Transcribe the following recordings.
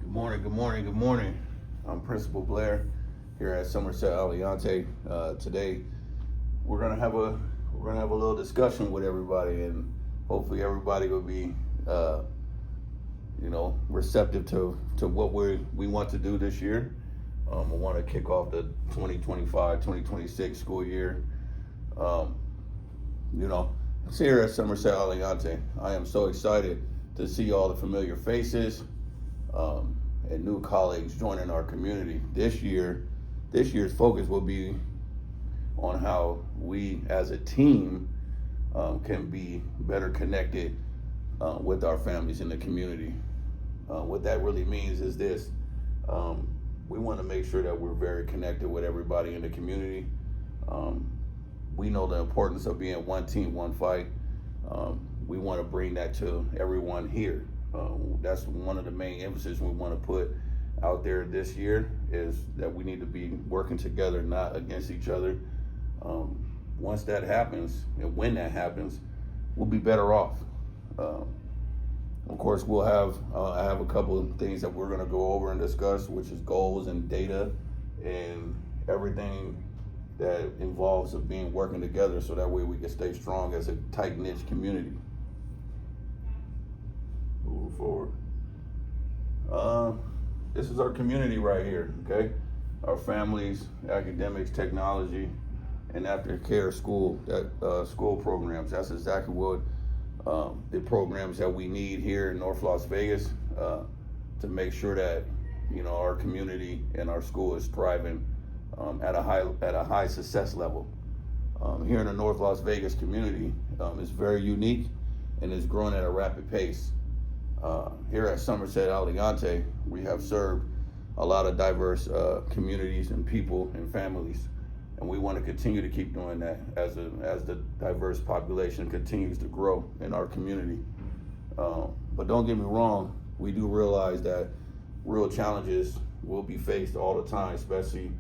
Good morning, good morning. I'm Principal Blair here at Somerset Aliante. Today we're gonna have a little discussion with everybody, and hopefully everybody will be receptive to what we want to do this year. I want to kick off the 2025-2026 school year. It's here at Somerset Aliante. I am so excited to see all the familiar faces and new colleagues joining our community. This year's focus will be on how we as a team can be better connected with our families in the community. What that really means is this. We want to make sure that we're very connected with everybody in the community. We know the importance of being one team, one fight. We want to bring that to everyone here. That's one of the main emphasis we want to put out there this year, is that we need to be working together, not against each other. Once that happens, and when that happens, we'll be better off. Of course, I have a couple of things that we're going to go over and discuss, which is goals and data and everything that involves of working together, so that way we can stay strong as a tight-knit community. Move forward. This is our community right here, okay? Our families, academics, technology, and aftercare school programs. That's exactly what the programs that we need here in North Las Vegas to make sure that our community and our school is thriving at a high success level. Here in the North Las Vegas community is very unique and is growing at a rapid pace. Here at Somerset Aliante, we have served a lot of diverse communities and people and families, and we want to continue to keep doing that as the diverse population continues to grow in our community. But don't get me wrong, we do realize that real challenges will be faced all the time, especially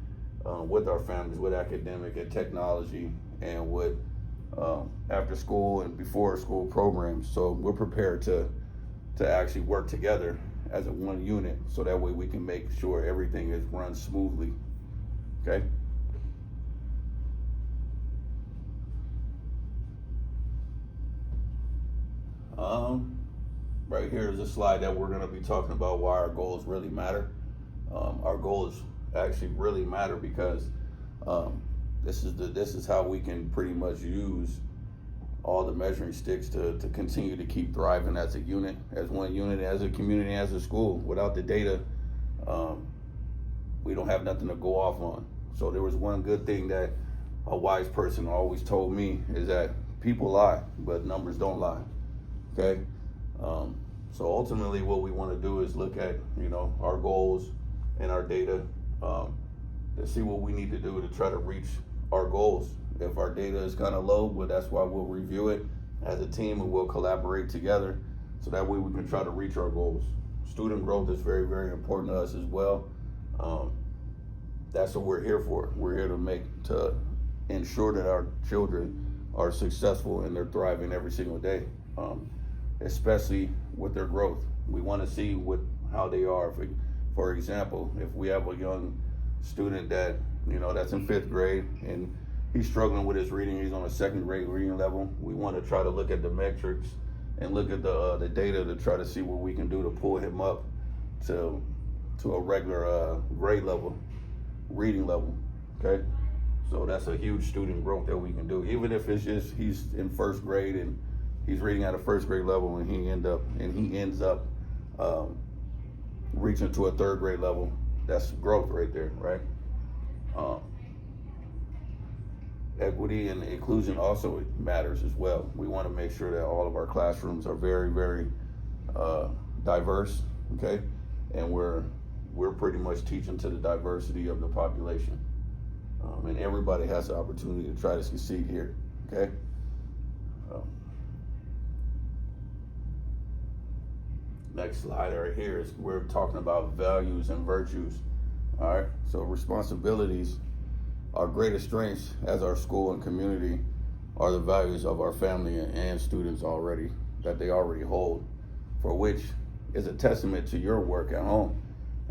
with our families, with academic and technology, and with after school and before school programs. So we're prepared to actually work together as a one unit, so that way we can make sure everything is run smoothly. Okay. Right here is a slide that we're going to be talking about why our goals really matter. Our goals actually really matter because this is how we can pretty much use all the measuring sticks to continue to keep thriving as a unit, as one unit, as a community, as a school. Without the data, we don't have nothing to go off on. So there was one good thing that a wise person always told me, is that people lie, but numbers don't lie. Okay. So ultimately what we want to do is look at, our goals and our data, to see what we need to do to try to reach our goals. If our data is kind of low, well, that's why we'll review it as a team and we'll collaborate together, so that way we can try to reach our goals. Student growth is very, very important to us as well. That's what we're here for. We're here to ensure that our children are successful and they're thriving every single day, especially with their growth. We want to see how they are. For example, if we have a young student that that's in 5th grade and he's struggling with his reading, he's on a 2nd grade reading level, we want to try to look at the metrics and look at the data to try to see what we can do to pull him up to a regular grade level, reading level. Okay, so that's a huge student growth that we can do, even if it's just he's in 1st grade and he's reading at a 1st grade level, and he ends up reaching to a 3rd grade level. That's growth right there, right? Equity and inclusion also matters as well. We want to make sure that all of our classrooms are very, very diverse, okay? And we're pretty much teaching to the diversity of the population. And everybody has the opportunity to try to succeed here, okay? Next slide right here is we're talking about values and virtues. All right, so responsibilities. Our greatest strengths as our school and community are the values of our family and students that they already hold, for which is a testament to your work at home.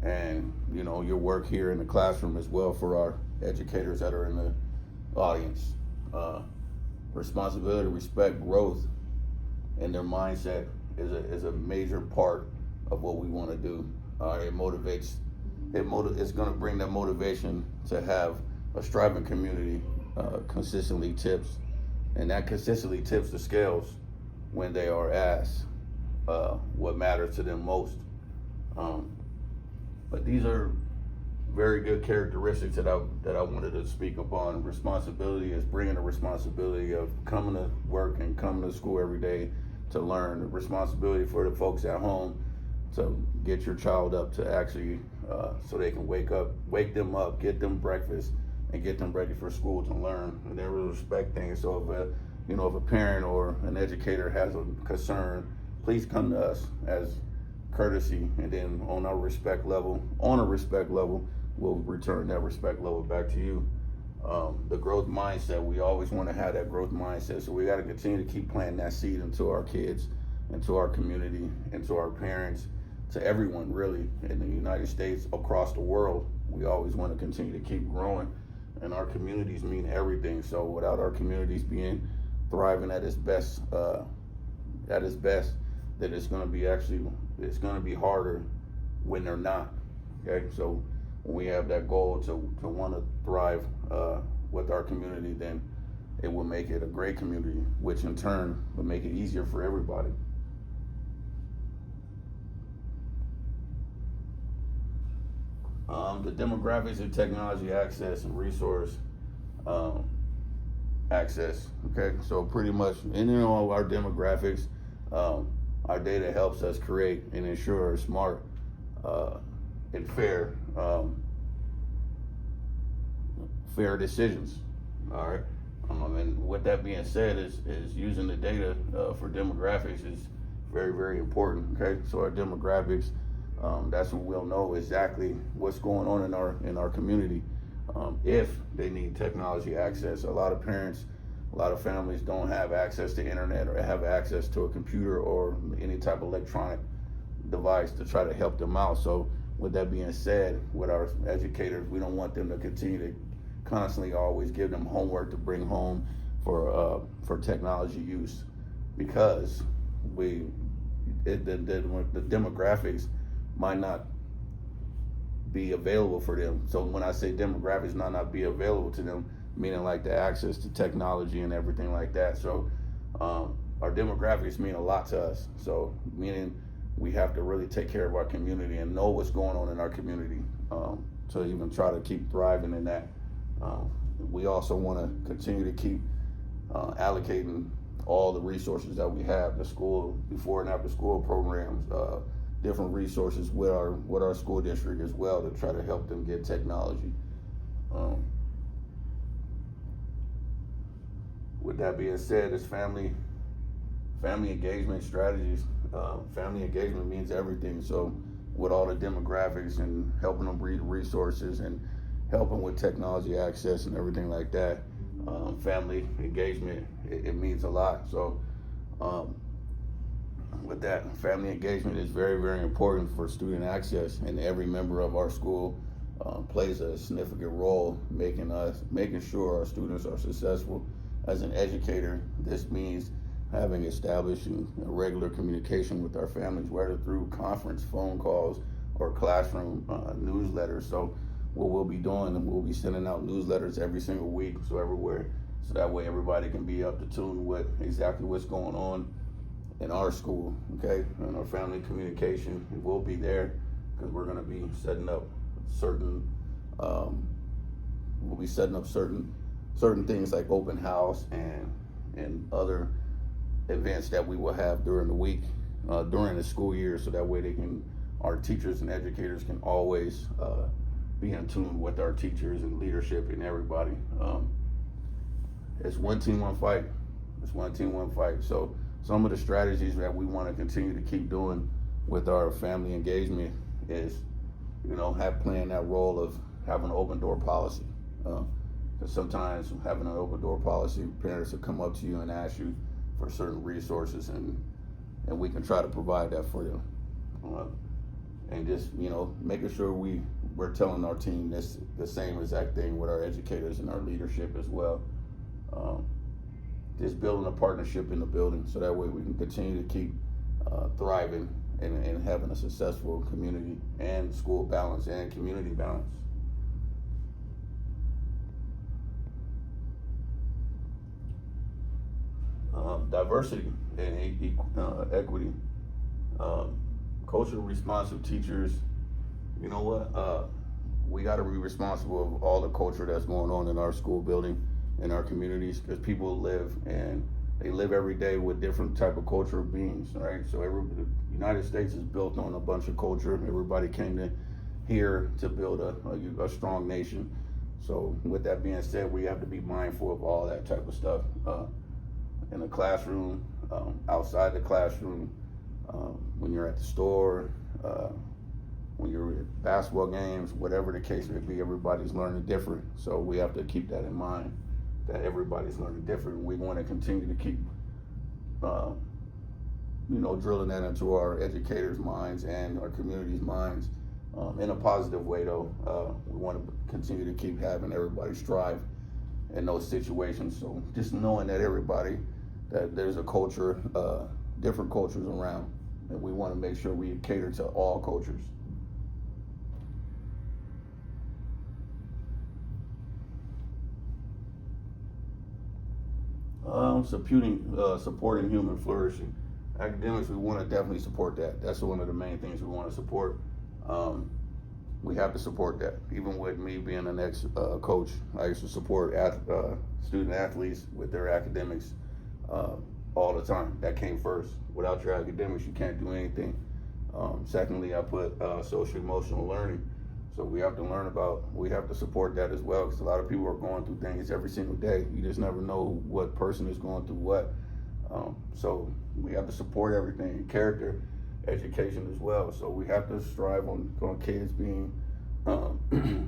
and your work here in the classroom as well for our educators that are in the audience. Responsibility, respect, growth, and their mindset is a major part of what we want to do. It motivates. It's going to bring that motivation to have a striving community. Consistently tips, and that consistently tips the scales when they are asked what matters to them most. But these are very good characteristics that I wanted to speak upon. Responsibility is bringing the responsibility of coming to work and coming to school every day to learn. The responsibility for the folks at home to get your child up to actually so they can wake them up, get them breakfast, and get them ready for school to learn. And there was respect things. So if a parent or an educator has a concern, please come to us as courtesy, and then on a respect level, we'll return that respect level back to you. The growth mindset, we always want to have that growth mindset. So we got to continue to keep planting that seed into our kids, into our community, into our parents, to everyone really in the United States, across the world. We always want to continue to keep growing, and our communities mean everything. So without our communities being thriving at its best, then it's going to be harder when they're not. Okay, so when we have that goal to want to thrive with our community, then it will make it a great community, which in turn will make it easier for everybody. The demographics of technology access and resource access. Okay, so pretty much in all our demographics, our data helps us create and ensure smart and fair decisions. All right. And with that being said, is using the data for demographics is very, very important. Okay, so our demographics, that's when we'll know exactly what's going on in our community. If they need technology access, a lot of parents, a lot of families don't have access to internet or have access to a computer or any type of electronic device to try to help them out. So with that being said, with our educators, we don't want them to continue to constantly always give them homework to bring home for technology use, because the demographics might not be available for them. So when I say demographics might not be available to them, meaning like the access to technology and everything like that. So our demographics mean a lot to us. So meaning we have to really take care of our community and know what's going on in our community to even try to keep thriving in that. We also want to continue to keep allocating all the resources that we have, the school before and after school programs, different resources with our school district as well to try to help them get technology. With that being said, it's family engagement strategies. Family engagement means everything. So with all the demographics and helping them read resources and helping with technology access and everything like that, family engagement, it means a lot. So with that, family engagement is very, very important for student access, and every member of our school plays a significant role making sure our students are successful. As an educator, this means having establishing a regular communication with our families, whether through conference, phone calls, or classroom newsletters. So what we'll be doing, and we'll be sending out newsletters every single week, so that way everybody can be up to tune with exactly what's going on in our school, okay? And our family communication, will be there because we're going to be setting up certain things like open house and other events that we will have during the week, during the school year, so that way our teachers and educators can always be in tune with our teachers and leadership and everybody. It's one team, one fight. It's one team, one fight. So some of the strategies that we want to continue to keep doing with our family engagement is, playing that role of having an open door policy. Because sometimes having an open door policy, parents will come up to you and ask you for certain resources, and we can try to provide that for you. and just, making sure we're telling our team this the same exact thing with our educators and our leadership as well. Just building a partnership in the building so that way we can continue to keep thriving and having a successful community and school balance and community balance. Diversity and equity. Culturally responsive teachers, you know what? We got to be responsible of all the culture that's going on in our school building, in our communities, because people live every day with different type of cultural beings, right? So the United States is built on a bunch of culture. Everybody came to here to build a strong nation. So with that being said, we have to be mindful of all that type of stuff in the classroom, outside the classroom, when you're at the store, when you're at basketball games, whatever the case may be, everybody's learning different. So we have to keep that in mind, that everybody's learning different. We want to continue to keep, drilling that into our educators' minds and our community's minds in a positive way, though. We want to continue to keep having everybody strive in those situations. So just knowing that there's a culture, different cultures around, and we want to make sure we cater to all cultures. Supporting human flourishing. Academics, we want to definitely support that. That's one of the main things we want to support. We have to support that. Even with me being an ex-coach, I used to support student athletes with their academics all the time. That came first. Without your academics, you can't do anything. Secondly, I put social emotional learning. So we have to support that as well, because a lot of people are going through things every single day. You just never know what person is going through what. So we have to support everything, character, education as well. So we have to strive on kids being,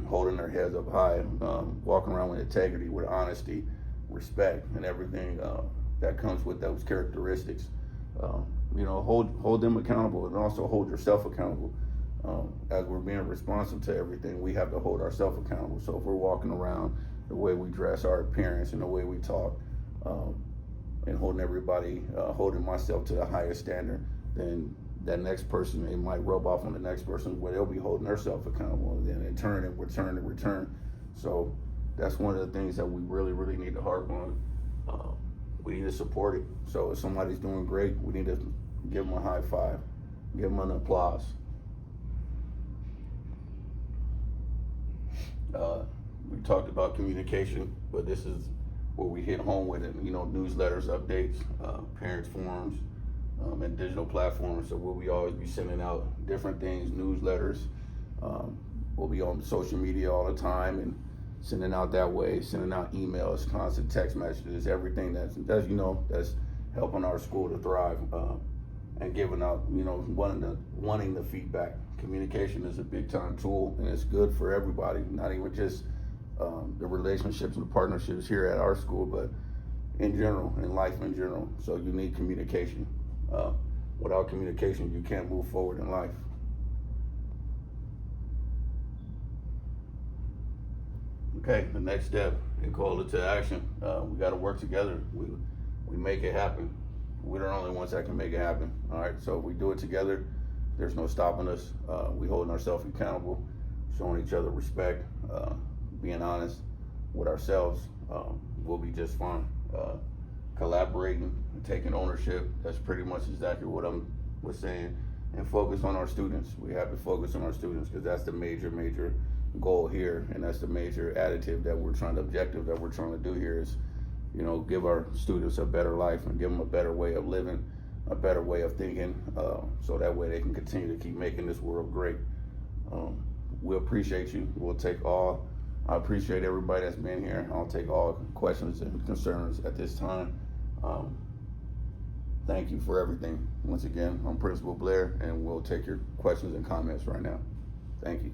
holding their heads up high, walking around with integrity, with honesty, respect, and everything that comes with those characteristics. Hold them accountable, and also hold yourself accountable. As we're being responsive to everything, we have to hold ourselves accountable. So if we're walking around, the way we dress, our appearance, and the way we talk, and holding myself to the highest standard, then that next person, it might rub off on the next person where they'll be holding themselves accountable, and then in turn and return. So that's one of the things that we really, really need to harp on. We need to support it. So if somebody's doing great, we need to give them a high five, give them an applause. We talked about communication, but this is where we hit home with it. Newsletters, updates, parents forums, and digital platforms. So we'll always be sending out different things, newsletters. We'll be on social media all the time and sending out that way, sending out emails, constant text messages, everything that's helping our school to thrive, and giving out, wanting the feedback. Communication is a big time tool, and it's good for everybody, not even just the relationships and the partnerships here at our school, but in general, in life in general. So you need communication. Without communication, you can't move forward in life. Okay, the next step, and call it to action. We got to work together. We make it happen. We're the only ones that can make it happen. All right, so if we do it together, there's no stopping us. We holding ourselves accountable, showing each other respect, being honest with ourselves. We'll be just fine. Collaborating, taking ownership. That's pretty much exactly what I was saying. And focus on our students. We have to focus on our students, because that's the major goal here, and that's the major objective that we're trying to do here is, give our students a better life and give them a better way of living, a better way of thinking, so that way they can continue to keep making this world great. We appreciate you. I appreciate everybody that's been here. I'll take all questions and concerns at this time. Thank you for everything. Once again, I'm Principal Blair, and we'll take your questions and comments right now. Thank you.